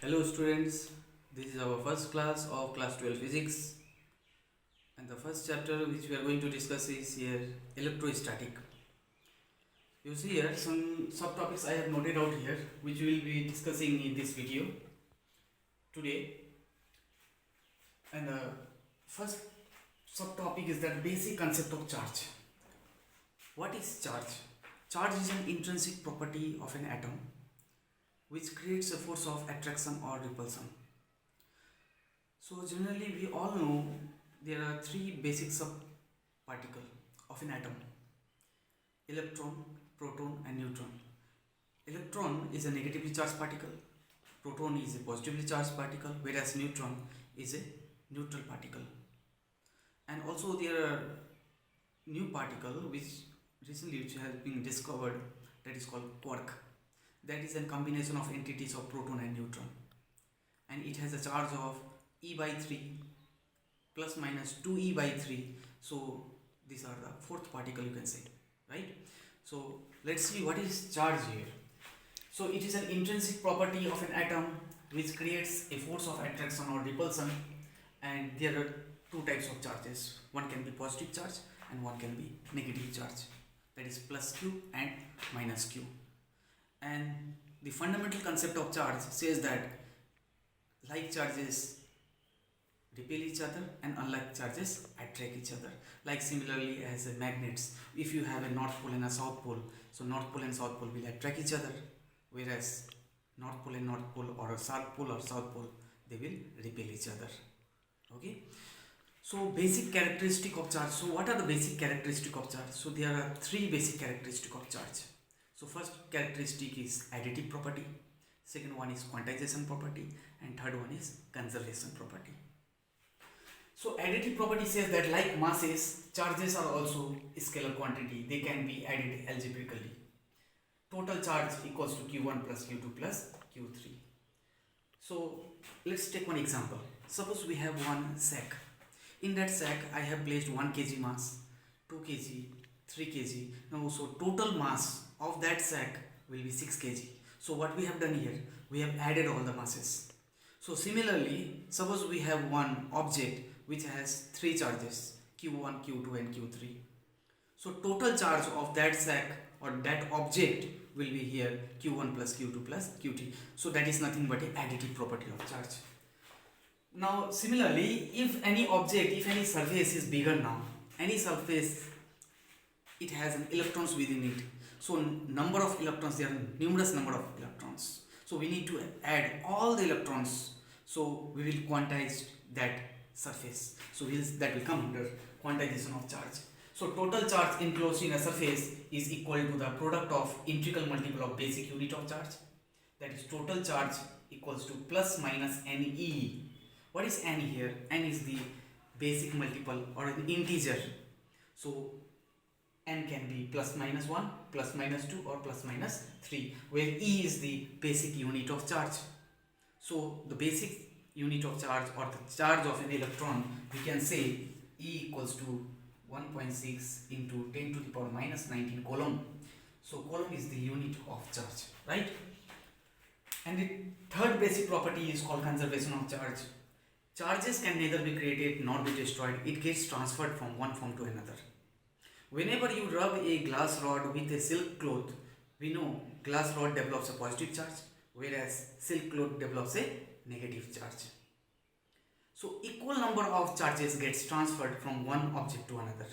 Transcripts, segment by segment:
Hello students, this is our first class of class 12 physics, and the first chapter which we are going to discuss is here electrostatic. You see here some subtopics I have noted out here which we will be discussing in this video today. And the first subtopic is the basic concept of charge. What is charge? Charge is an intrinsic property of an atom which creates a force of attraction or repulsion. So generally we all know there are three basic subparticles of an atom: electron, proton and neutron. Electron is a negatively charged particle, proton is a positively charged particle, whereas neutron is a neutral particle. And also there are new particle which recently has been discovered, that is called quark. That is a combination of entities of proton and neutron, and it has a charge of e by 3 plus minus 2e by 3. So these are the fourth particle, you can say, right? So let's see what is charge here. So it is an intrinsic property of an atom which creates a force of attraction or repulsion, and there are two types of charges. One can be positive charge and one can be negative charge, that is plus q and minus q. And the fundamental concept of charge says that like charges repel each other and unlike charges attract each other. Like similarly as magnets, if you have a north pole and a south pole, so north pole and south pole will attract each other, whereas north pole and north pole, or a south pole or south pole, they will repel each other. Okay, so basic characteristic of charge. So what are the basic characteristic of charge? So there are three basic characteristic of charge. So first characteristic is additive property, second one is quantization property, and third one is conservation property. So additive property says that like masses, charges are also scalar quantity. They can be added algebraically. Total charge equals to q1 plus q2 plus q3. So let's take one example. Suppose we have one sack. In that sack I have placed 1 kg mass, 2 kg, 3 kg. Now so total mass of that sack will be 6 kg. So what we have done here, we have added all the masses. So similarly, suppose we have one object which has three charges, q1, q2 and q3. So total charge of that sack or that object will be here q1 plus q2 plus q3. So that is nothing but a additive property of charge. Now similarly, if any object, if any surface is bigger, now any surface, it has an electrons within it. So number of electrons, there are numerous number of electrons. So we need to add all the electrons. So we will quantize that surface. So that will come under quantization of charge. So total charge enclosed in a surface is equal to the product of integral multiple of basic unit of charge. That is total charge equals to plus minus NE. What is N here? N is the basic multiple or an integer. So N can be plus minus 1, plus minus 2 or plus minus 3, where E is the basic unit of charge. So the basic unit of charge or the charge of an electron, we can say E equals to 1.6 into 10 to the power minus 19 coulomb. So coulomb is the unit of charge, right? And the third basic property is called conservation of charge. Charges can neither be created nor be destroyed. It gets transferred from one form to another. Whenever you rub a glass rod with a silk cloth, we know glass rod develops a positive charge, whereas silk cloth develops a negative charge. So equal number of charges gets transferred from one object to another.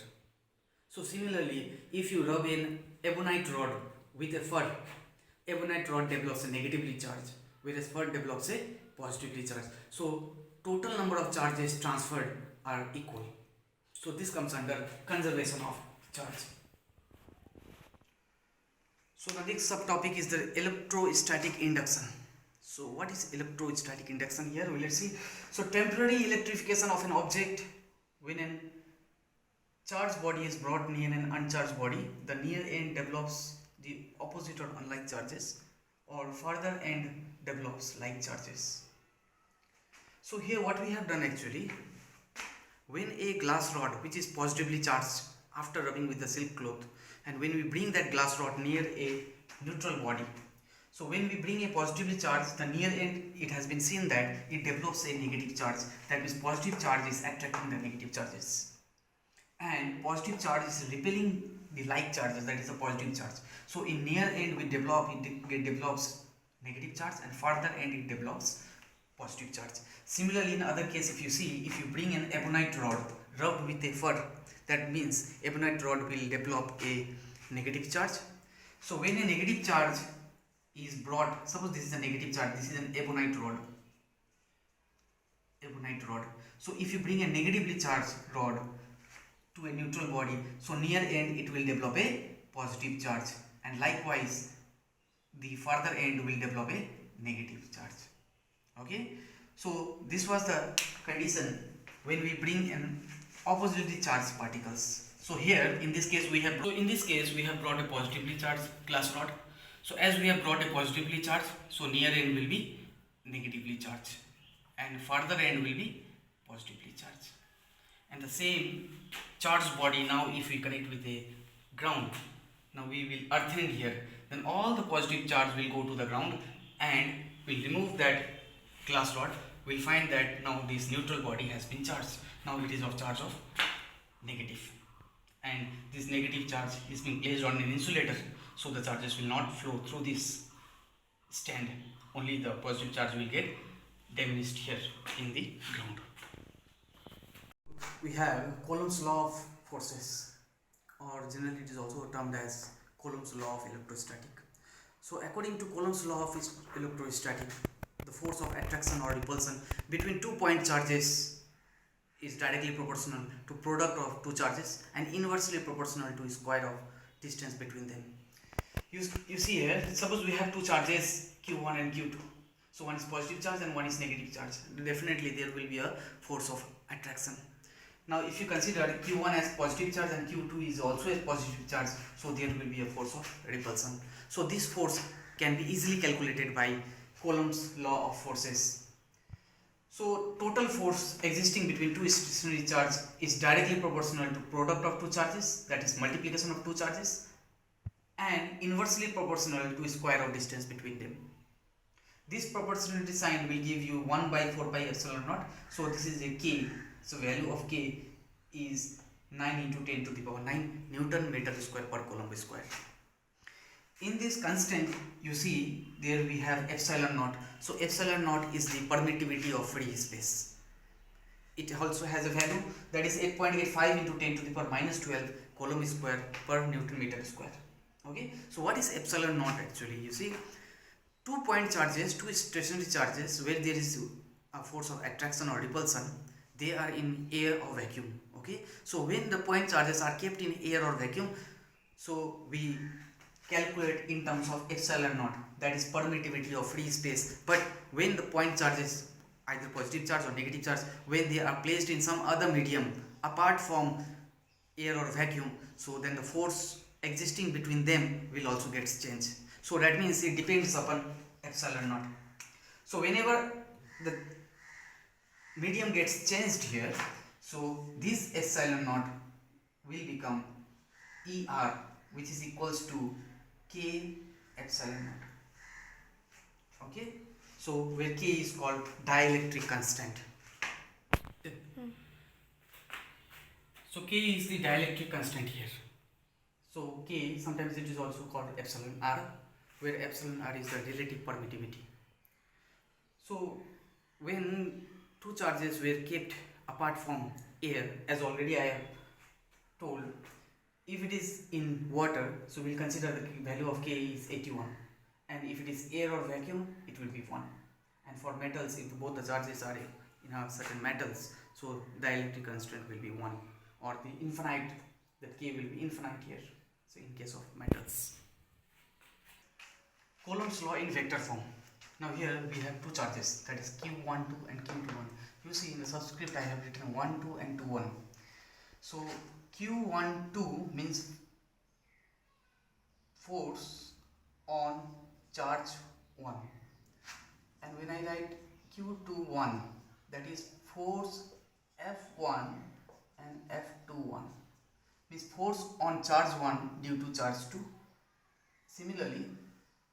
So similarly, if you rub an ebonite rod with a fur, ebonite rod develops a negatively charged, whereas fur develops a positively charged. So total number of charges transferred are equal. So this comes under conservation of charge. So the next subtopic is the electrostatic induction. So what is electrostatic induction here? Well, let's see. So temporary electrification of an object. When a charged body is brought near an uncharged body, the near end develops the opposite or unlike charges, or further end develops like charges. So here what we have done actually, when a glass rod which is positively charged after rubbing with the silk cloth, and when we bring that glass rod near a neutral body, So when we bring a positively charged, the near end, it has been seen that it develops a negative charge. That means positive charge is attracting the negative charges, and positive charge is repelling the like charges, that is a positive charge. So in near end we develop it develops negative charge, and further end it develops positive charge. Similarly, in other case, if you see, if you bring an ebonite rod rubbed with a fur, that means ebonite rod will develop a negative charge. So when a negative charge is brought, suppose this is a negative charge, this is an ebonite rod, ebonite rod. So if you bring a negatively charged rod to a neutral body, so near end it will develop a positive charge, and likewise the further end will develop a negative charge. Okay, so this was the condition when we bring in oppositely charged particles. So here in this case we have brought a positively charged glass rod. So as we have brought a positively charged, so near end will be negatively charged and further end will be positively charged. And the same charged body, now if we connect with a ground, now we will earth end here, then all the positive charge will go to the ground and we'll remove that glass rod. We'll find that now this neutral body has been charged. Now it is of charge of negative, and this negative charge is being placed on an insulator, so the charges will not flow through this stand, only the positive charge will get diminished here in the ground. We have Coulomb's law of forces, or generally it is also termed as Coulomb's law of electrostatic. So according to Coulomb's law of electrostatic, the force of attraction or repulsion between 2 point charges is directly proportional to product of two charges and inversely proportional to square of distance between them. You see here, suppose we have two charges q1 and q2. So one is positive charge and one is negative charge. Definitely there will be a force of attraction. Now if you consider q1 as positive charge and q2 is also a positive charge, so there will be a force of repulsion. So this force can be easily calculated by Coulomb's law of forces. So total force existing between two stationary charges is directly proportional to product of two charges, that is multiplication of two charges, and inversely proportional to square of distance between them. This proportionality sign will give you 1 by 4 pi epsilon naught. So this is a k. So value of k is 9 into 10 to the power 9 Newton meter square per Coulomb square. In this constant, you see there we have epsilon naught. So epsilon naught is the permittivity of free space. It also has a value that is 8.85 into 10 to the power minus 12 Coulomb square per Newton meter square. Okay, so what is epsilon naught actually? You see, 2 point charges, two stationary charges where there is a force of attraction or repulsion, they are in air or vacuum. Okay, so when the point charges are kept in air or vacuum, so we calculate in terms of epsilon naught, that is permittivity of free space. But when the point charges, either positive charge or negative charge, when they are placed in some other medium apart from air or vacuum, so then the force existing between them will also get changed. So that means it depends upon epsilon naught. So whenever the medium gets changed here, so this epsilon naught will become ER, which is equals to K epsilon naught. Okay, so where K is called dielectric constant. So K is the dielectric constant here. So K, sometimes it is also called epsilon R, where epsilon R is the relative permittivity. So when two charges were kept apart from air, as already I have told, if it is in water, so we'll consider the value of K is 81, and if it is air or vacuum, it will be 1. And for metals, if both the charges are in a certain metals, so dielectric constant will be 1, or the infinite, that K will be infinite here. So in case of metals, Coulomb's law in vector form. Now here we have two charges, that is q12 and q21. You see in the subscript I have written 1 2 and 2 1. So q12 means force on charge 1, and when I write q21, that is force F1 and F21, means force on charge 1 due to charge 2. Similarly,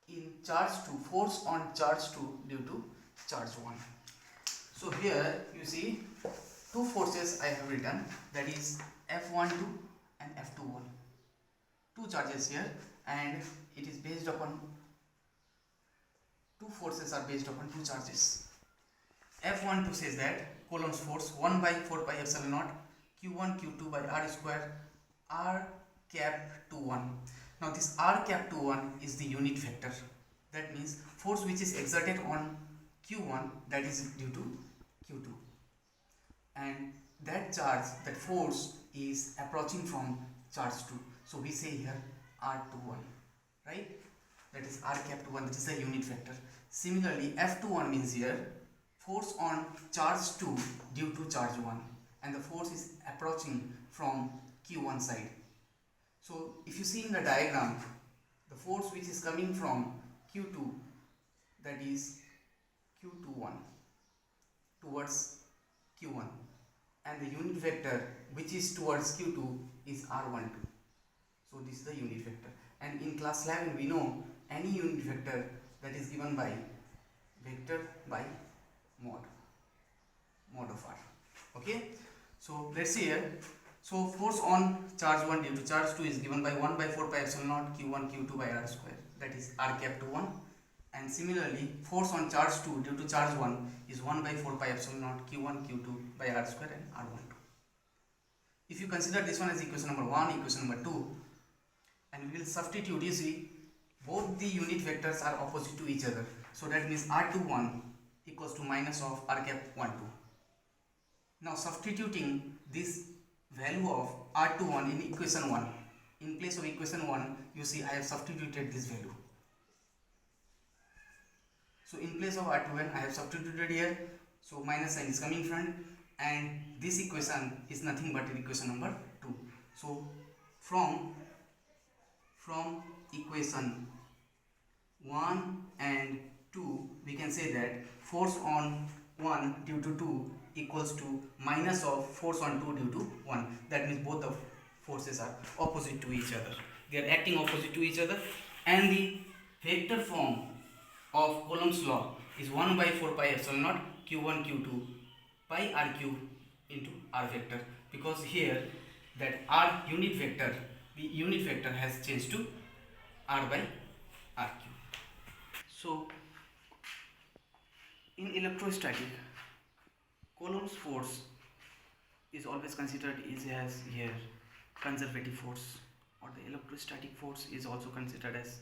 in charge 2, force on charge 2 due to charge 1. So here you see two forces I have written, that is F12 and F21. Two charges here, and it is based upon two forces are based upon two charges. F12 says that Coulomb's force 1 by 4 pi epsilon naught Q1 Q2 by R square R cap 21. Now this R cap 21 is the unit vector. That means force which is exerted on Q1, that is due to Q2, and that charge, that force is approaching from charge 2. So we say here R21, right? That is R cap 21, that is the unit vector. Similarly, F21 means here force on charge 2 due to charge 1, and the force is approaching from Q1 side. So if you see in the diagram, the force which is coming from Q2, that is Q21 towards Q1, and the unit vector which is towards Q2 is R12. So this is the unit vector, and in class 11 we know any unit vector that is given by vector by mod of R. Okay, so let's see here. So force on charge 1 due to charge 2 is given by 1 by 4 pi epsilon naught Q1 Q2 by R square, that is R cap 21. And similarly, force on charge 2 due to charge 1 is 1 by 4 pi epsilon naught Q1 Q2 by R square and R12. If you consider this one as equation number 1, equation number 2, and we will substitute, you see both the unit vectors are opposite to each other. So that means R21 equals to minus of R cap 12. Now substituting this value of R21 in equation 1, in place of equation 1, you see I have substituted this value. So in place of R21 I have substituted here, so minus sign is coming front, and this equation is nothing but equation number 2. So from equation 1 and 2 we can say that force on 1 due to 2 equals to minus of force on 2 due to 1. That means both the forces are opposite to each other, they are acting opposite to each other, and the vector form of Coulomb's law is 1 by 4 pi epsilon naught Q1 Q2 by R cube into R vector, because here that R unit vector, the unit vector has changed to R by R cube. So in electrostatic, Coulomb's force is always considered as here conservative force, or the electrostatic force is also considered as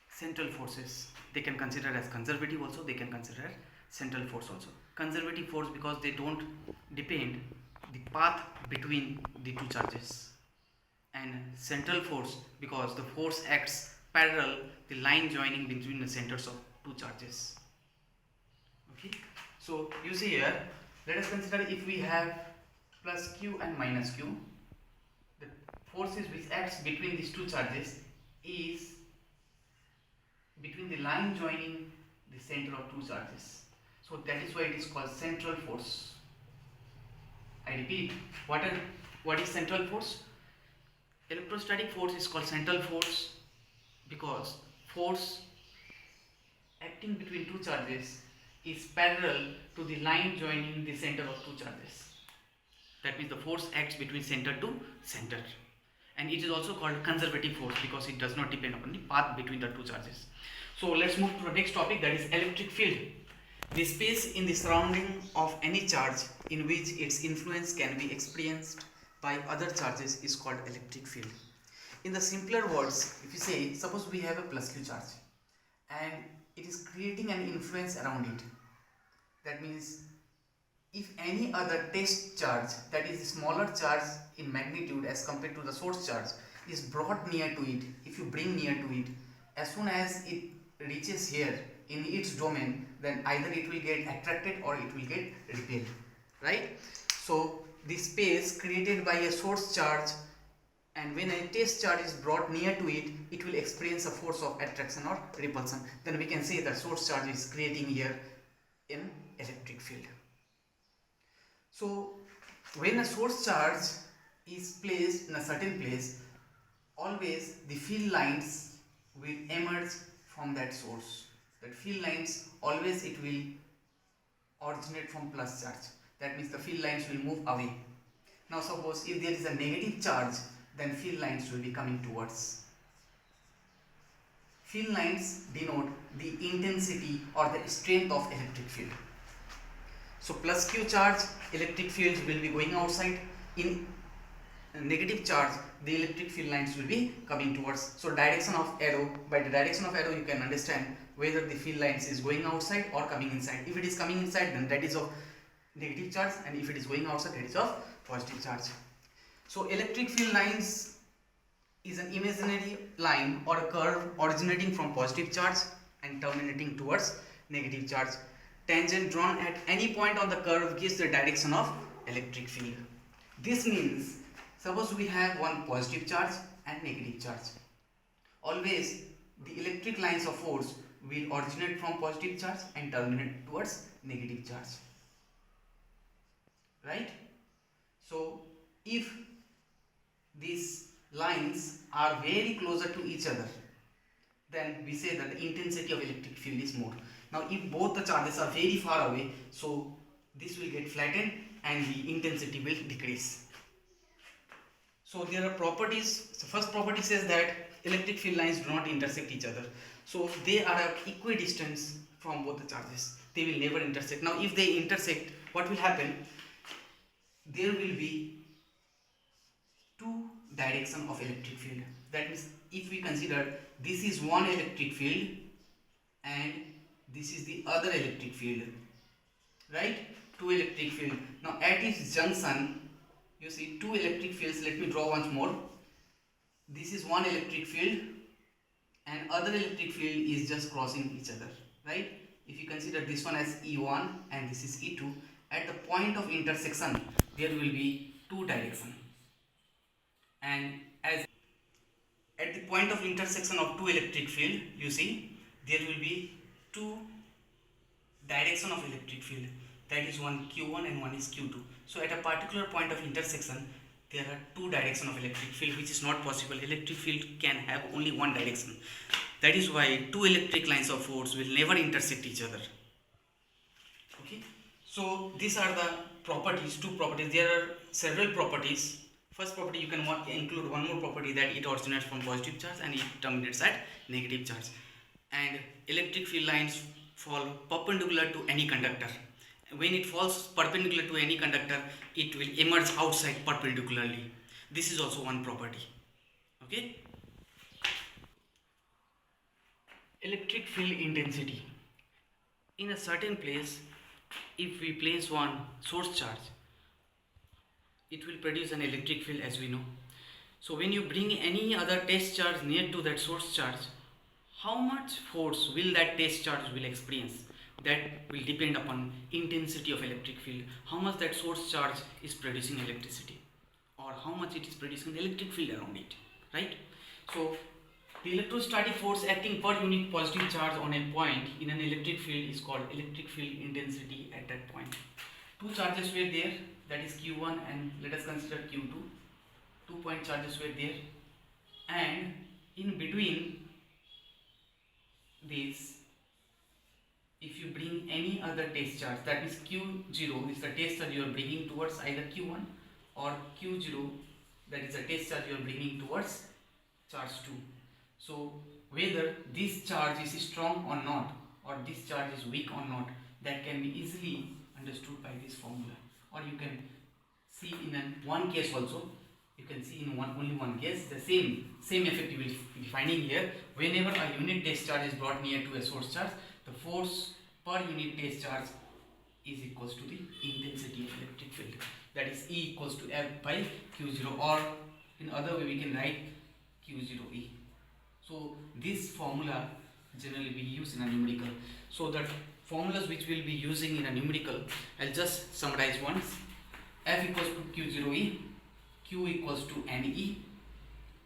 central forces. They can consider as conservative also, they can consider as central force also. Conservative force because they don't depend the path between the two charges, and central force because the force acts parallel the line joining between the centers of two charges. Okay, so you see here, let us consider if we have plus q and minus q, the forces which acts between these two charges is between the line joining the center of two charges. So that is why it is called central force. I repeat, what is central force? Electrostatic force is called central force because force acting between two charges is parallel to the line joining the center of two charges. That means the force acts between center to center, and it is also called conservative force because it does not depend upon the path between the two charges. So let's move to the next topic, that is electric field. The space in the surrounding of any charge in which its influence can be experienced by other charges is called electric field. In the simpler words, if you say, suppose we have a plus q charge and it is creating an influence around it. That means if any other test charge, that is the smaller charge in magnitude as compared to the source charge, is brought near to it, if you bring near to it, as soon as it reaches here in its domain, then either it will get attracted or it will get repelled, right? So the space created by a source charge, and when a test charge is brought near to it, it will experience a force of attraction or repulsion. Then we can say that source charge is creating here an electric field. So when a source charge is placed in a certain place, always the field lines will emerge from that source. That field lines always it will originate from plus charge. That means the field lines will move away. Now suppose if there is a negative charge, then field lines will be coming towards. Field lines denote the intensity or the strength of electric field. So plus Q charge, electric fields will be going outside. In negative charge, the electric field lines will be coming towards. So direction of arrow, by the direction of arrow you can understand whether the field lines is going outside or coming inside. If it is coming inside, then that is of negative charge, and if it is going outside, that is of positive charge. So electric field lines is an imaginary line or a curve originating from positive charge and terminating towards negative charge. Tangent drawn at any point on the curve gives the direction of electric field. This means suppose we have one positive charge and negative charge. Always the electric lines of force will originate from positive charge and terminate towards negative charge. Right? So if these lines are very closer to each other, then we say that the intensity of electric field is more. Now if both the charges are very far away, so this will get flattened and the intensity will decrease. So there are properties. The first property says that electric field lines do not intersect each other. So they are at equidistance from both the charges. They will never intersect. Now if they intersect, what will happen? There will be two direction of electric field. That means if we consider this is one electric field and this is the other electric field, right? Two electric field. Now at its junction, you see two electric fields. Let me draw once more. This is one electric field and other electric field is just crossing each other, right? If you consider this one as E1 and this is E2, at the point of intersection there will be two directions, and as at the point of intersection of two electric field, you see there will be two direction of electric field, that is one Q1 and one is Q2. So at a particular point of intersection there are two direction of electric field, which is not possible. Electric field can have only one direction. That is why two electric lines of force will never intersect each other. Okay, so these are the properties, two properties. There are several properties. First property, you can include one more property, that it originates from positive charge and it terminates at negative charge. And electric field lines fall perpendicular to any conductor. When it falls perpendicular to any conductor, it will emerge outside perpendicularly. This is also one property. Okay. Electric field intensity. In a certain place, if we place one source charge, it will produce an electric field, as we know. So when you bring any other test charge near to that source charge, how much force will that test charge will experience? That will depend upon intensity of electric field, how much that source charge is producing electricity, or how much it is producing electric field around it, right? So the electrostatic force acting per unit positive charge on a point in an electric field is called electric field intensity at that point. Two charges were there, that is Q1 and let us consider Q2. 2 point charges were there, and in between these, if you bring any other test charge, that is Q0 is the test charge you are bringing towards either Q1, or Q0, that is the test charge you are bringing towards charge 2. So whether this charge is strong or not, or this charge is weak or not, that can be easily understood by this formula. Or you can see in one case also, you can see in only one case the same effect you will be finding here. Whenever a unit test charge is brought near to a source charge, the force per unit test charge is equals to the intensity of electric field, that is E equals to F by Q0, or in other way we can write Q0E. So this formula generally we use in a numerical. So the formulas which we will be using in a numerical, I'll just summarize once. F equals to Q0E, Q equals to NE,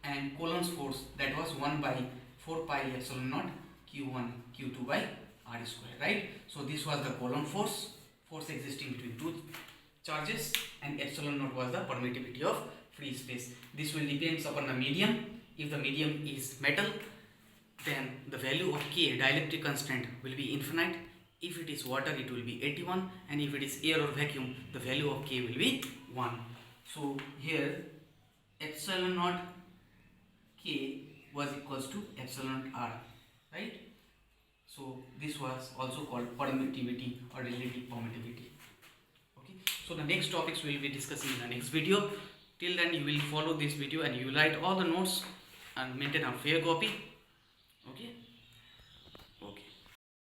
and Coulomb's force, that was 1 by 4 pi epsilon naught Q1 Q2 by R square, right? So this was the Coulomb force existing between two charges, and epsilon naught was the permittivity of free space. This will depend upon the medium. If the medium is metal, then the value of K, dielectric constant, will be infinite. If it is water, it will be 81, and if it is air or vacuum, the value of K will be 1. So here epsilon naught K was equals to epsilon R, right? So this was also called permittivity or relative permittivity. Okay, so the next topics we will be discussing in the next video. Till then, you will follow this video and you will write all the notes and maintain a fair copy. Okay.